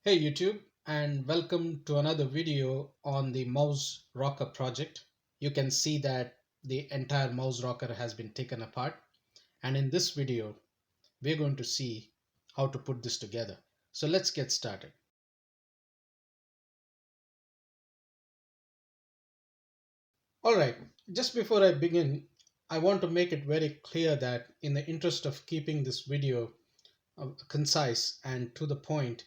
Hey YouTube, and welcome to another video on the mouse rocker project. You can see that the entire mouse rocker has been taken apart, and in this video we're going to see how to put this together. So let's get started. Alright, just before I begin, I want to make it very clear that in the interest of keeping this video concise and to the point,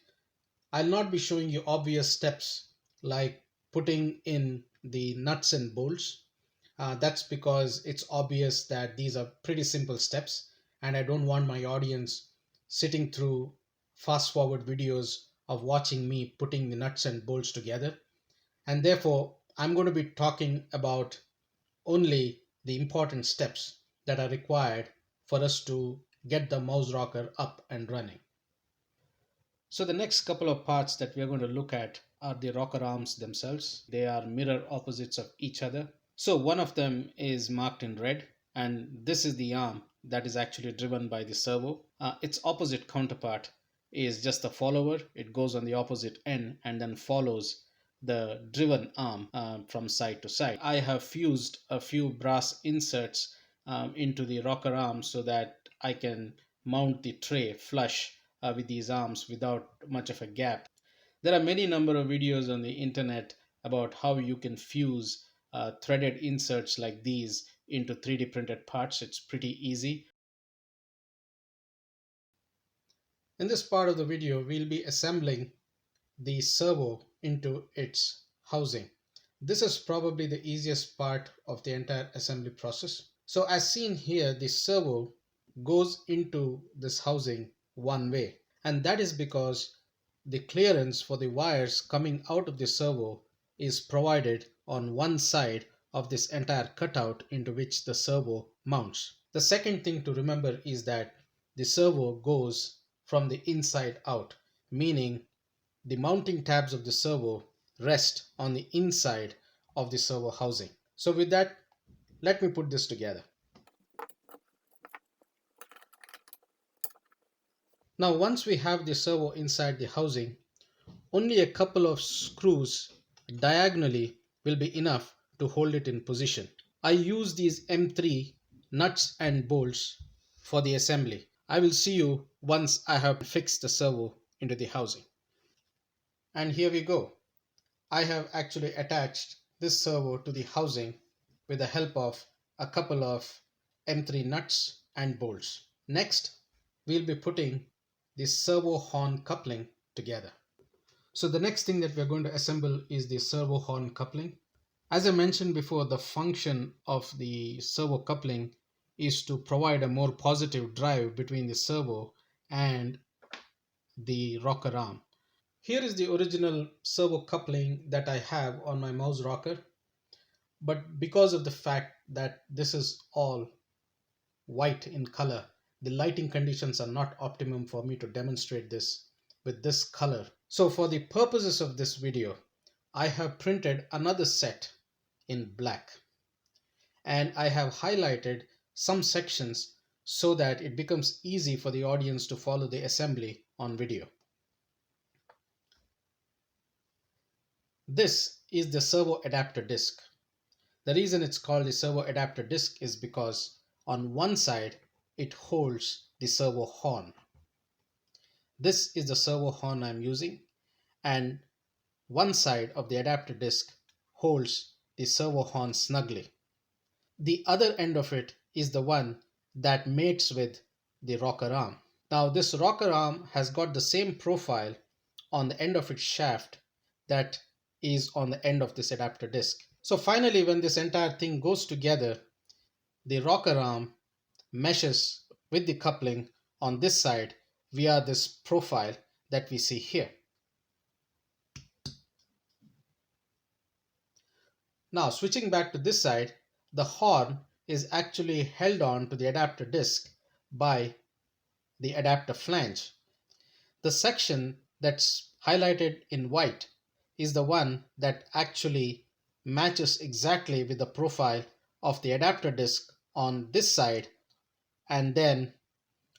I'll not be showing you obvious steps like putting in the nuts and bolts. That's because it's obvious that these are pretty simple steps, and I don't want my audience sitting through fast forward videos of watching me putting the nuts and bolts together. And therefore, I'm going to be talking about only the important steps that are required for us to get the mouse rocker up and running. So the next couple of parts that we are going to look at are the rocker arms themselves. They are mirror opposites of each other. So one of them is marked in red, and this is the arm that is actually driven by the servo. Its opposite counterpart is just the follower. It goes on the opposite end and then follows the driven arm from side to side. I have fused a few brass inserts into the rocker arm so that I can mount the tray flush with these arms without much of a gap. There are many number of videos on the internet about how you can fuse threaded inserts like these into 3D printed parts. It's pretty easy. In this part of the video, we'll be assembling the servo into its housing. This is probably the easiest part of the entire assembly process. So as seen here, the servo goes into this housing one way, and that is because the clearance for the wires coming out of the servo is provided on one side of this entire cutout into which the servo mounts. The second thing to remember is that the servo goes from the inside out, meaning the mounting tabs of the servo rest on the inside of the servo housing. So with that, let me put this together. Now once we have the servo inside the housing, only a couple of screws diagonally will be enough to hold it in position. I use these M3 nuts and bolts for the assembly. I will see you once I have fixed the servo into the housing. And here we go. I have actually attached this servo to the housing with the help of a couple of M3 nuts and bolts. Next, we'll be putting the servo horn coupling together. So the next thing that we're going to assemble is the servo horn coupling. As I mentioned before, the function of the servo coupling is to provide a more positive drive between the servo and the rocker arm. Here is the original servo coupling that I have on my mouse rocker, but because of the fact that this is all white in color, the lighting conditions are not optimum for me to demonstrate this with this color. So for the purposes of this video, I have printed another set in black, and I have highlighted some sections so that it becomes easy for the audience to follow the assembly on video. This is the servo adapter disc. The reason it's called the servo adapter disc is because on one side it holds the servo horn. This is the servo horn I'm using, and one side of the adapter disc holds the servo horn snugly. The other end of it is the one that mates with the rocker arm. Now this rocker arm has got the same profile on the end of its shaft that is on the end of this adapter disc. So finally, when this entire thing goes together, the rocker arm meshes with the coupling on this side via this profile that we see here. Now switching back to this side, the horn is actually held on to the adapter disc by the adapter flange. The section that's highlighted in white is the one that actually matches exactly with the profile of the adapter disc on this side and then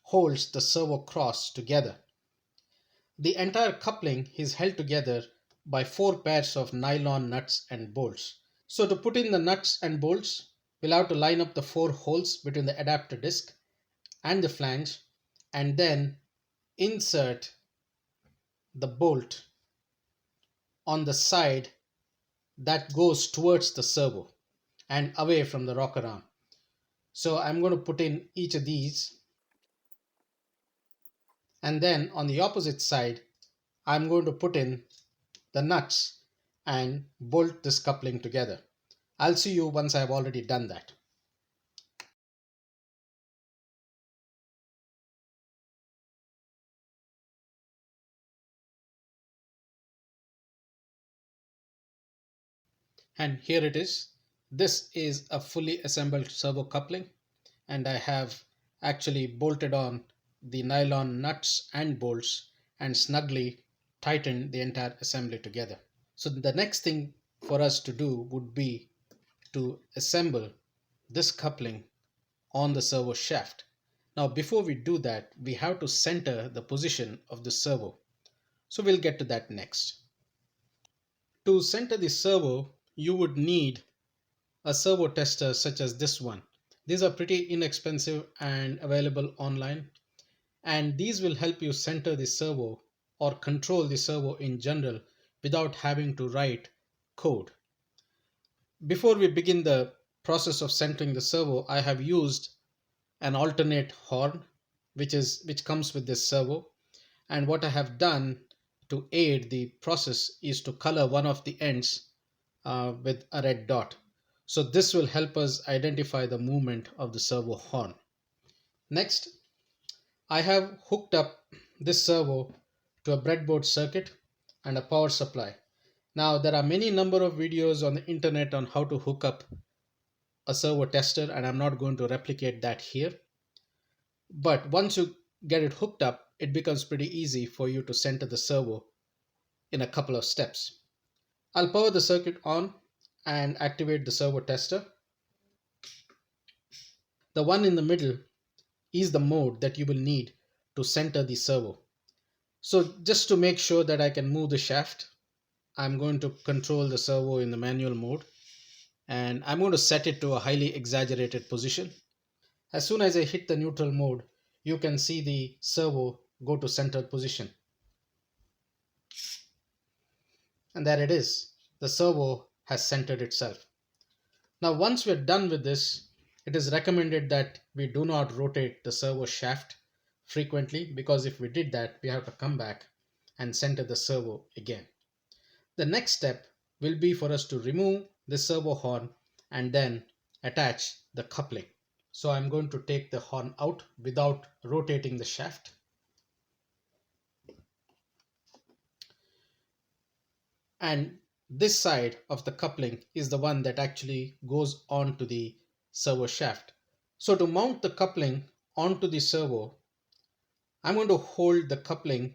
holds the servo cross together. The entire coupling is held together by four pairs of nylon nuts and bolts. So to put in the nuts and bolts, we'll have to line up the four holes between the adapter disc and the flange and then insert the bolt on the side that goes towards the servo and away from the rocker arm. So I'm going to put in each of these, and then on the opposite side I'm going to put in the nuts and bolt this coupling together. I'll see you once I've already done that. And here it is. This is a fully assembled servo coupling, and I have actually bolted on the nylon nuts and bolts and snugly tightened the entire assembly together. So the next thing for us to do would be to assemble this coupling on the servo shaft. Now before we do that, we have to center the position of the servo. So we'll get to that next. To center the servo, you would need a servo tester such as this one. These are pretty inexpensive and available online, and these will help you center the servo or control the servo in general without having to write code. Before we begin the process of centering the servo, I have used an alternate horn which comes with this servo, and what I have done to aid the process is to color one of the ends with a red dot. So this will help us identify the movement of the servo horn. Next, I have hooked up this servo to a breadboard circuit and a power supply. Now there are many number of videos on the internet on how to hook up a servo tester, and I'm not going to replicate that here. But once you get it hooked up, it becomes pretty easy for you to center the servo in a couple of steps. I'll power the circuit on and activate the servo tester. The one in the middle is the mode that you will need to center the servo. So just to make sure that I can move the shaft, I'm going to control the servo in the manual mode, and I'm going to set it to a highly exaggerated position. As soon as I hit the neutral mode, you can see the servo go to center position. And there it is. The servo has centered itself. Now once we're done with this, it is recommended that we do not rotate the servo shaft frequently, because if we did that, we have to come back and center the servo again. The next step will be for us to remove the servo horn and then attach the coupling. So I'm going to take the horn out without rotating the shaft. And this side of the coupling is the one that actually goes onto the servo shaft. So to mount the coupling onto the servo, I'm going to hold the coupling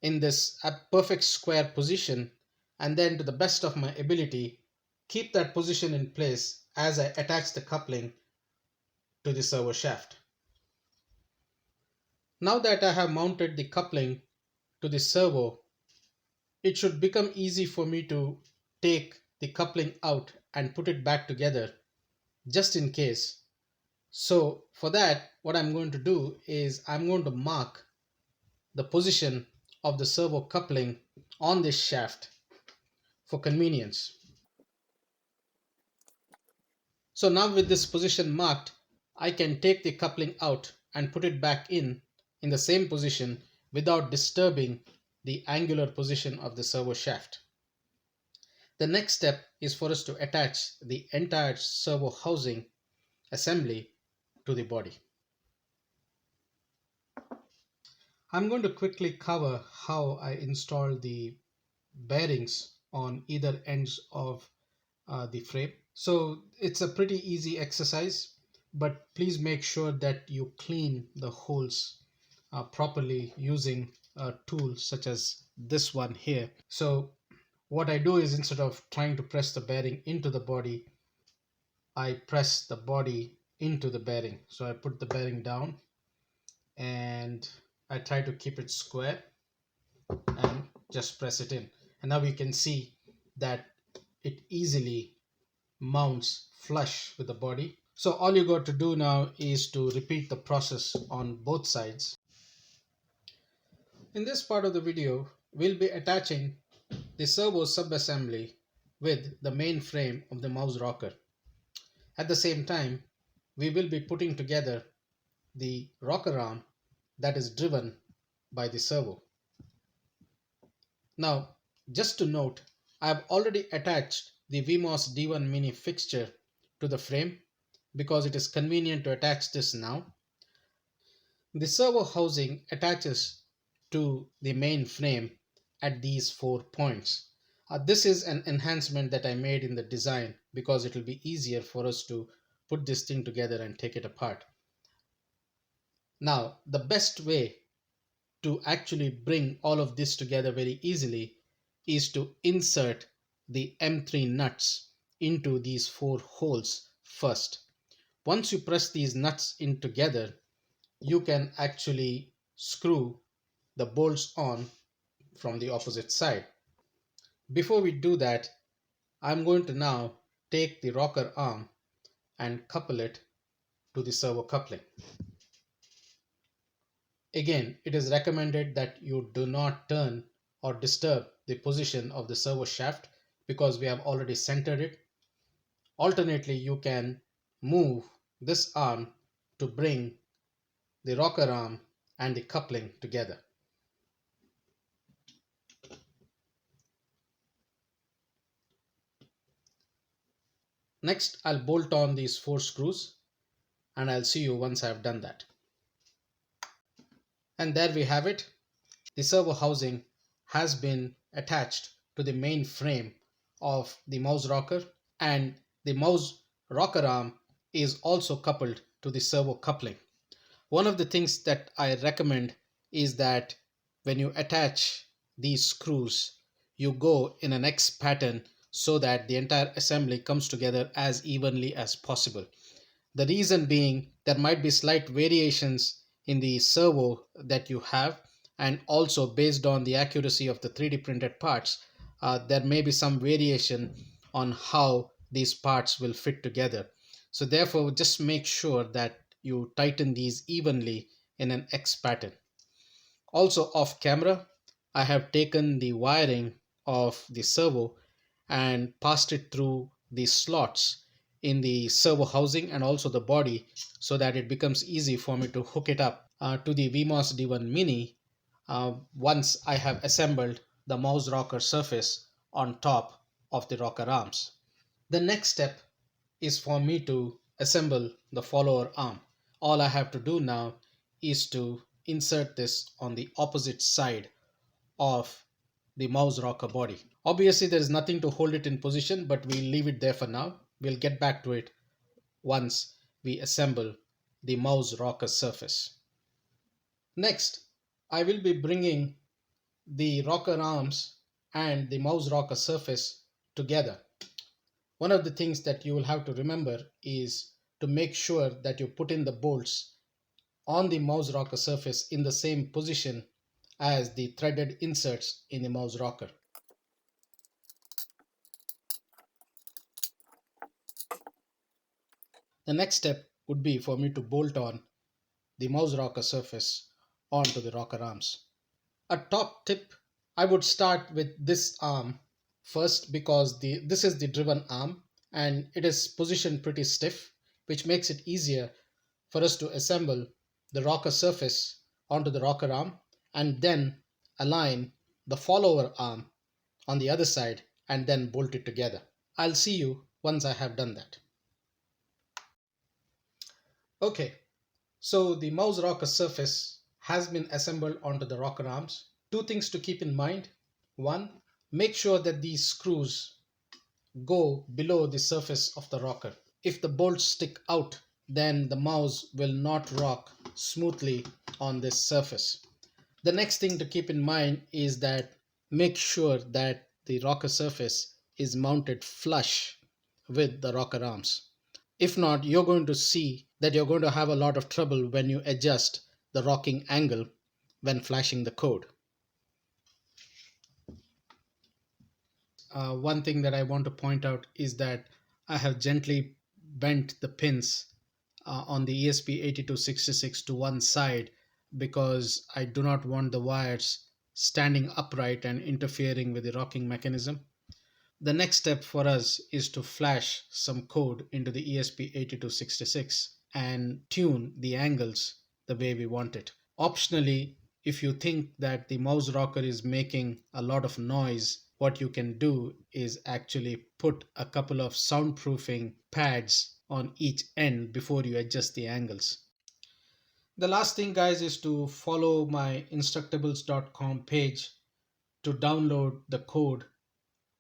in this perfect square position, and then to the best of my ability keep that position in place as I attach the coupling to the servo shaft. Now that I have mounted the coupling to the servo, it should become easy for me to take the coupling out and put it back together, just in case. So for that, what I'm going to do is I'm going to mark the position of the servo coupling on this shaft for convenience. So now with this position marked, I can take the coupling out and put it back in the same position without disturbing the angular position of the servo shaft. The next step is for us to attach the entire servo housing assembly to the body. I'm going to quickly cover how I install the bearings on either ends of the frame. So it's a pretty easy exercise, but please make sure that you clean the holes properly using a tool such as this one here. So what I do is, instead of trying to press the bearing into the body, I press the body into the bearing. So I put the bearing down and I try to keep it square. and just press it in. And now you can see that it easily mounts flush with the body. So all you got to do now is to repeat the process on both sides. In this part of the video, we'll be attaching the servo subassembly with the main frame of the mouse rocker. At the same time, we will be putting together the rocker arm that is driven by the servo. Now, just to note, I have already attached the VMOS D1 Mini fixture to the frame because it is convenient to attach this now. The servo housing attaches to the main frame at these 4 points. This is an enhancement that I made in the design because it will be easier for us to put this thing together and take it apart. Now, the best way to actually bring all of this together very easily is to insert the M3 nuts into these 4 holes first. Once you press these nuts in together, you can actually screw the bolts on from the opposite side. Before we do that, I'm going to now take the rocker arm and couple it to the servo coupling. Again, it is recommended that you do not turn or disturb the position of the servo shaft because we have already centered it. Alternately, you can move this arm to bring the rocker arm and the coupling together. Next, I'll bolt on these 4 screws and I'll see you once I've done that. And there we have it. The servo housing has been attached to the main frame of the mouse rocker, and the mouse rocker arm is also coupled to the servo coupling. One of the things that I recommend is that when you attach these screws, you go in an X pattern so that the entire assembly comes together as evenly as possible. The reason being there might be slight variations in the servo that you have, and also based on the accuracy of the 3D printed parts, there may be some variation on how these parts will fit together. So therefore, just make sure that you tighten these evenly in an X pattern. Also off camera, I have taken the wiring of the servo and passed it through the slots in the servo housing and also the body so that it becomes easy for me to hook it up to the VMOS D1 Mini once I have assembled the mouse rocker surface on top of the rocker arms. The next step is for me to assemble the follower arm. All I have to do now is to insert this on the opposite side of the mouse rocker body. Obviously, there is nothing to hold it in position, but we'll leave it there for now. We'll get back to it once we assemble the mouse rocker surface. Next, I will be bringing the rocker arms and the mouse rocker surface together. One of the things that you will have to remember is to make sure that you put in the bolts on the mouse rocker surface in the same position as the threaded inserts in the mouse rocker. The next step would be for me to bolt on the mouse rocker surface onto the rocker arms. A top tip, I would start with this arm first because this is the driven arm and it is positioned pretty stiff, which makes it easier for us to assemble the rocker surface onto the rocker arm and then align the follower arm on the other side and then bolt it together. I'll see you once I have done that. Okay, so the mouse rocker surface has been assembled onto the rocker arms. 2 things to keep in mind. 1, make sure that these screws go below the surface of the rocker. If the bolts stick out, then the mouse will not rock smoothly on this surface. The next thing to keep in mind is that make sure that the rocker surface is mounted flush with the rocker arms. If not, you're going to see that you're going to have a lot of trouble when you adjust the rocking angle when flashing the code. one thing that I want to point out is that I have gently bent the pins on the ESP8266 to one side because I do not want the wires standing upright and interfering with the rocking mechanism. The next step for us is to flash some code into the ESP8266 and tune the angles the way we want it. Optionally, if you think that the mouse rocker is making a lot of noise, what you can do is actually put a couple of soundproofing pads on each end before you adjust the angles. The last thing, guys, is to follow my instructables.com page to download the code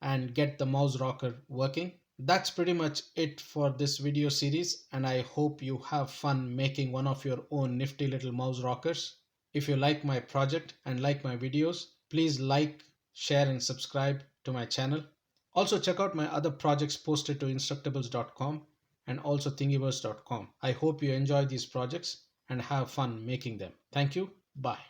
and get the mouse rocker working. That's pretty much it for this video series, and I hope you have fun making one of your own nifty little mouse rockers. If you like my project and like my videos, please like, share and subscribe to my channel. Also check out my other projects posted to instructables.com and also thingiverse.com. I hope you enjoy these projects and have fun making them. Thank you. Bye.